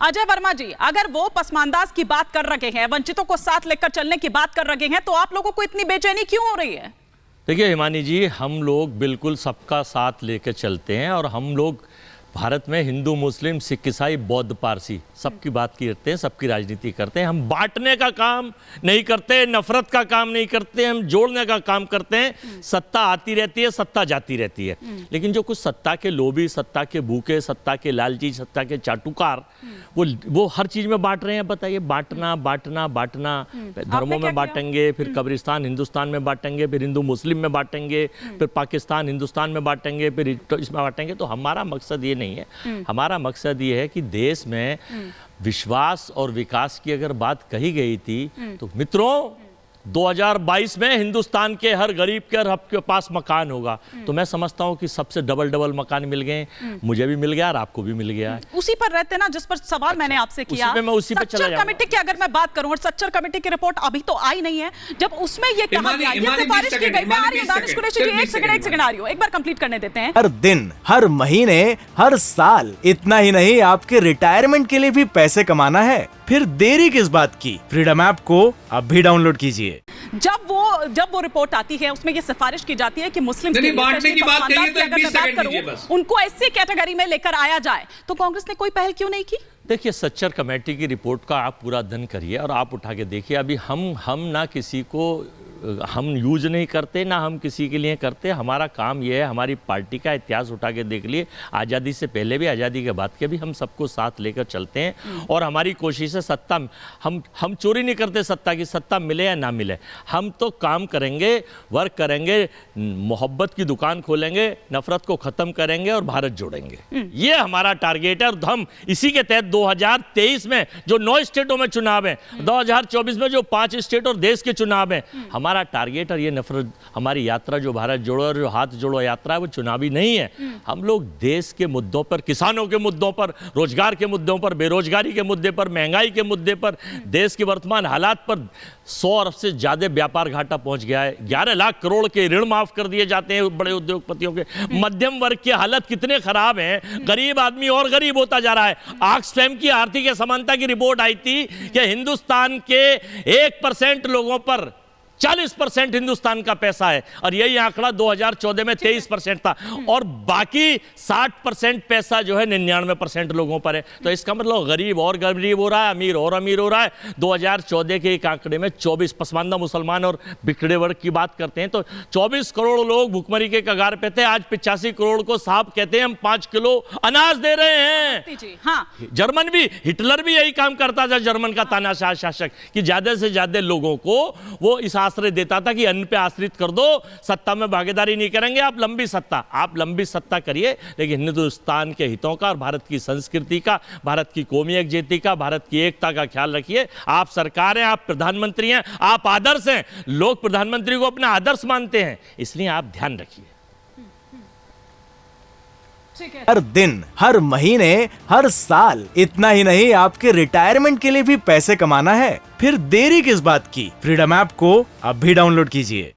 अजय वर्मा जी, अगर वो पसमानदाज की बात कर रहे हैं, वंचितों को साथ लेकर चलने की बात कर रहे हैं, तो आप लोगों को इतनी बेचैनी क्यों हो रही है? देखिए हिमानी जी, हम लोग बिल्कुल सबका साथ लेकर चलते हैं और हम लोग भारत में हिंदू, मुस्लिम, सिख, ईसाई, बौद्ध, पारसी सबकी बात करते हैं, सबकी राजनीति करते हैं। हम बांटने का काम नहीं करते, नफरत का काम नहीं करते, हम जोड़ने का काम करते हैं। सत्ता आती रहती है, सत्ता जाती रहती है, लेकिन जो कुछ सत्ता के लोभी, सत्ता के भूखे, सत्ता के लालची, सत्ता के चाटुकार वो हर चीज में बांट रहे हैं। बताइए, बांटना बांटना बांटना, धर्मों में बांटेंगे, फिर कब्रिस्तान हिंदुस्तान में बांटेंगे, फिर हिंदू मुस्लिम में बांटेंगे, फिर पाकिस्तान हिंदुस्तान में बांटेंगे, फिर इसमें बांटेंगे। तो हमारा मकसद ये नहीं है। हमारा मकसद ये है कि देश में विश्वास और विकास की अगर बात कही गई थी तो मित्रों 2022 में हिंदुस्तान के हर गरीब के और आपके पास मकान होगा। तो मैं समझता हूं कि सबसे डबल मकान मिल गए, मुझे भी मिल गया और आपको भी मिल गया। उसी पर रहते ना जिस पर सवाल मैंने आपसे किया, सच्चर कमेटी की अगर मैं बात करूं, और सच्चर कमेटी की रिपोर्ट अभी तो आई नहीं है, जब उसमें ये कहा गया, ये सिफारिश की गई। मैं आ रही हूं दानिश कुरैशी जी, एक सेकंड आ रही हूं, एक बार कंप्लीट करने देते हैं। हर दिन, हर महीने, हर साल, इतना ही नहीं आपके रिटायरमेंट के लिए भी पैसे कमाना है, फिर देरी किस बात की? फ्रीडम ऐप को अब भी डाउनलोड कीजिए। जब वो रिपोर्ट आती है, उसमें ये सिफारिश की जाती है कि मुस्लिम बांटने की बात करिए तो 20 सेकंड दीजिए बस। उनको ऐसी कैटेगरी में लेकर आया जाए, तो कांग्रेस ने कोई पहल क्यों नहीं की? देखिए, सच्चर कमेटी की रिपोर्ट का आप पूरा अध्ययन करिए और आप उठा के देखिए। अभी हम ना किसी को हम यूज नहीं करते, ना हम किसी के लिए करते। हमारा काम यह है, हमारी पार्टी का इतिहास उठा के देख लिए, आज़ादी से पहले भी, आज़ादी के बाद के भी, हम सबको साथ लेकर चलते हैं। और हमारी कोशिश है सत्ता, हम चोरी नहीं करते सत्ता की, सत्ता मिले या ना मिले, हम तो काम करेंगे, वर्क करेंगे, मोहब्बत की दुकान खोलेंगे, नफरत को ख़त्म करेंगे और भारत जोड़ेंगे। ये हमारा टारगेट है। और हम इसी के तहत 2023 में जो 9 स्टेटों में चुनाव है, 2024 में जो 5 स्टेट और देश के चुनाव हैं, हमारा टारगेट और ये नफरत, हमारी यात्रा जो भारत जोड़ो और जो हाथ जोड़ो यात्रा है, वो चुनावी नहीं है। हम लोग देश के मुद्दों पर, किसानों के मुद्दों पर, रोजगार के मुद्दों पर, बेरोजगारी के मुद्दे पर, महंगाई के मुद्दे पर, देश के वर्तमान हालात पर 100 अरब से ज्यादा व्यापार घाटा पहुंच गया है। 11 लाख करोड़ के ऋण माफ कर दिए जाते हैं बड़े उद्योगपतियों के। मध्यम वर्ग की हालत कितने खराब है, गरीब आदमी और गरीब होता जा रहा है। ऑक्सफैम की आर्थिक असमानता की रिपोर्ट आई थी कि हिंदुस्तान के 1% लोगों पर 40% हिंदुस्तान का पैसा है, और यही आंकड़ा 2014 में 23% था, और बाकी 60% पैसा जो है 99% लोगों पर है। तो इसका मतलब गरीब और गरीब हो रहा है, अमीर और अमीर हो रहा है। 2014 के एक आंकड़े में 24 पसमानदा मुसलमान और बिखरे वर्ग की बात करते हैं तो 24 करोड़ लोग भुखमरी के कगार पे थे। आज 85 करोड़ को साहब कहते हैं हम 5 किलो अनाज दे रहे हैं। हाँ। जर्मन भी, हिटलर भी यही काम करता था, जर्मन का तानाशाह शासक, कि ज्यादा से ज्यादा लोगों को वो इस आश्रय देता था कि अन्न पे आश्रित कर दो, सत्ता में भागीदारी नहीं करेंगे, आप लंबी सत्ता करिए, लेकिन हिंदुस्तान के हितों का और भारत की संस्कृति का, भारत की कौमी एकजुटता का, भारत की एकता का ख्याल रखिए। आप सरकार हैं, आप प्रधानमंत्री हैं, आप आदर्श हैं, लोग प्रधानमंत्री को अपना आदर्श मानते हैं, इसलिए आप ध्यान रखिए। हर दिन, हर महीने, हर साल, इतना ही नहीं आपके रिटायरमेंट के लिए भी पैसे कमाना है, फिर देरी किस बात की? फ्रीडम ऐप को अब भी डाउनलोड कीजिए।